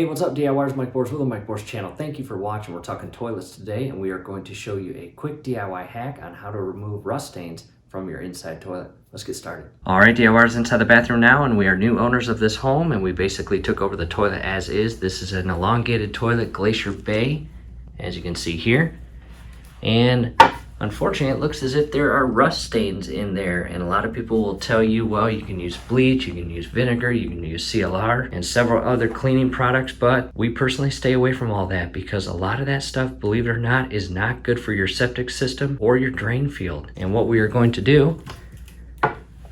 Hey, what's up DIYers? Mike Bors with the Mike Bors channel. Thank you for watching. We're talking toilets today, and we are going to show you a quick DIY hack on how to remove rust stains from your inside toilet. Let's get started. All right, DIYers, inside the bathroom now, and we are new owners of this home, and we basically took over the toilet as is. This is an elongated toilet, Glacier Bay, as you can see here. And unfortunately, it looks as if there are rust stains in there, and a lot of people will tell you, well, you can use bleach, you can use vinegar, you can use CLR, and several other cleaning products, but we personally stay away from all that because a lot of that stuff, believe it or not, is not good for your septic system or your drain field. And what we are going to do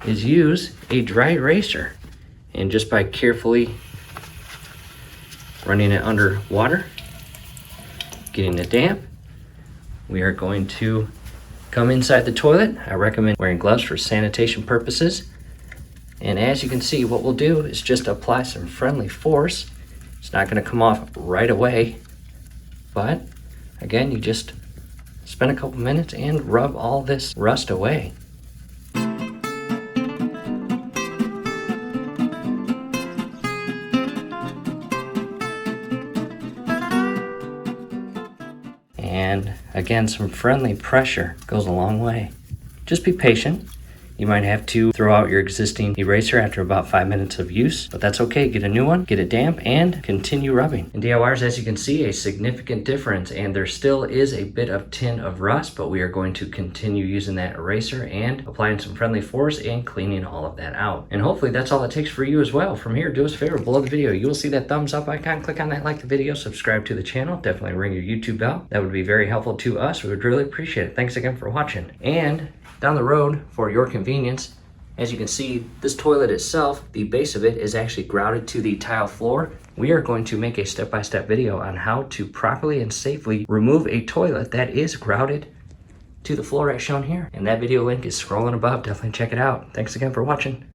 is use a dry eraser, and just by carefully running it under water, getting it damp, we are going to come inside the toilet. I recommend wearing gloves for sanitation purposes. And as you can see, what we'll do is just apply some friendly force. It's not going to come off right away, but again, you just spend a couple minutes and rub all this rust away. And again, some friendly pressure goes a long way. Just be patient. You might have to throw out your existing eraser after about 5 minutes of use, but that's okay. Get a new one, get it damp, and continue rubbing. And DIYers, as you can see, a significant difference, and there still is a bit of tint of rust, but we are going to continue using that eraser and applying some friendly force and cleaning all of that out. And hopefully that's all it takes for you as well. From here, do us a favor, below the video, you will see that thumbs up icon. Click on that, like the video, subscribe to the channel, definitely ring your YouTube bell. That would be very helpful to us. We would really appreciate it. Thanks again for watching. And down the road, for your convenience, as you can see, this toilet itself, the base of it is actually grouted to the tile floor. We are going to make a step-by-step video on how to properly and safely remove a toilet that is grouted to the floor as shown here. And that video link is scrolling above. Definitely check it out. Thanks again for watching.